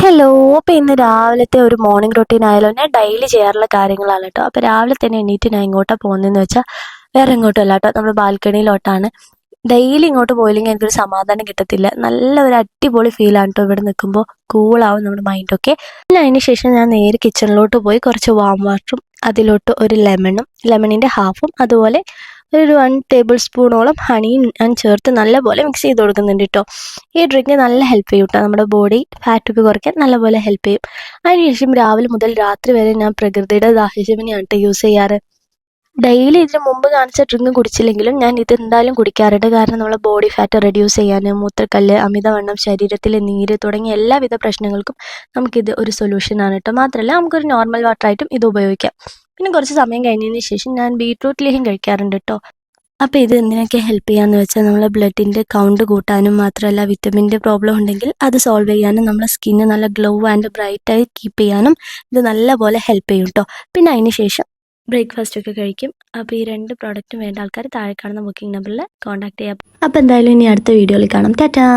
Hello. അപ്പോൾ ഇന്ന് രാവിലത്തെ ഒരു മോർണിംഗ് റൊട്ടീൻ ആയാലോ. ഞാൻ ഡെയിലി ചെയ്യാറുള്ള കാര്യങ്ങളാണ് കേട്ടോ. അപ്പോൾ രാവിലെ തന്നെ എണീറ്റ് ഞാൻ ഇങ്ങോട്ടാണ് പോകുന്നതെന്ന് വെച്ചാൽ വേറെ എങ്ങോട്ടും അല്ല കേട്ടോ, നമ്മുടെ ബാൽക്കണിയിലോട്ടാണ്. ഡെയിലി ഇങ്ങോട്ട് പോയില്ലെങ്കിൽ എനിക്കൊരു സമാധാനം കിട്ടത്തില്ല. നല്ല ഒരു അടിപൊളി ഫീലാണ് കേട്ടോ ഇവിടെ നിൽക്കുമ്പോൾ. കൂളാവും നമ്മുടെ മൈൻഡൊക്കെ. പിന്നെ അതിന് ശേഷം ഞാൻ നേരെ കിച്ചണിലോട്ട് പോയി കുറച്ച് വാം വാട്ടറും അതിലോട്ട് ഒരു ലെമണിൻ്റെ ഹാഫും അതുപോലെ ഒരു 1 ടേബിൾ സ്പൂണോളം ഹണിയും ഞാൻ ചേർത്ത് നല്ലപോലെ മിക്സ് ചെയ്ത് കൊടുക്കുന്നുണ്ട് കേട്ടോ. ഈ ഡ്രിങ്ക് നല്ല ഹെൽപ്പ് ചെയ്യും കേട്ടോ, നമ്മുടെ ബോഡി ഫാറ്റൊക്കെ കുറയ്ക്കാൻ നല്ലപോലെ ഹെൽപ്പ് ചെയ്യും. അതിനുശേഷം രാവിലെ മുതൽ രാത്രി വരെ ഞാൻ പ്രകൃതിയുടെ ദാഹജീവനിയാണ് കേട്ടോ യൂസ് ചെയ്യാറ്. ഡെയിലി ഇതിന് മുമ്പ് കാണിച്ച ഡ്രിങ്ക് കുടിച്ചില്ലെങ്കിലും ഞാൻ ഇത് എന്തായാലും കുടിക്കാറുണ്ട്. കാരണം നമ്മളെ ബോഡി ഫാറ്റ് റെഡ്യൂസ് ചെയ്യാൻ, മൂത്രക്കല്ല്, അമിതവണ്ണം, ശരീരത്തിലെ നീര് തുടങ്ങിയ എല്ലാവിധ പ്രശ്നങ്ങൾക്കും നമുക്കിത് ഒരു സൊല്യൂഷനാണ് കേട്ടോ. മാത്രമല്ല നമുക്കൊരു നോർമൽ വാട്ടറായിട്ടും ഇത് ഉപയോഗിക്കാം. പിന്നെ കുറച്ച് സമയം കഴിഞ്ഞതിന് ശേഷം ഞാൻ ബീട്രൂട്ട് ലേഹ്യം കഴിക്കാറുണ്ട് കേട്ടോ. അപ്പോൾ ഇത് എന്തിനൊക്കെ ഹെൽപ്പ് ചെയ്യാമെന്ന് വെച്ചാൽ നമ്മളെ ബ്ലഡിൻ്റെ കൗണ്ട് കൂട്ടാനും മാത്രമല്ല വിറ്റമിൻ്റെ പ്രോബ്ലം ഉണ്ടെങ്കിൽ അത് സോൾവ് ചെയ്യാനും നമ്മുടെ സ്കിന്ന് നല്ല ഗ്ലോ ആൻഡ് ബ്രൈറ്റായി കീപ്പ് ചെയ്യാനും ഇത് നല്ലപോലെ ഹെൽപ്പ് ചെയ്യും കേട്ടോ. പിന്നെ അതിന് ശേഷം ബ്രേക്ക്ഫാസ്റ്റ് ഒക്കെ കഴിക്കും. അപ്പോൾ ഈ 2 പ്രോഡക്റ്റും വേണ്ട ആൾക്കാർ താഴെ കാണുന്ന ബുക്കിംഗ് നമ്പറിൽ കോൺടാക്ട് ചെയ്യാം. അപ്പോൾ എന്തായാലും ഇനി അടുത്ത വീഡിയോയിൽ കാണാം. ടാറ്റാ.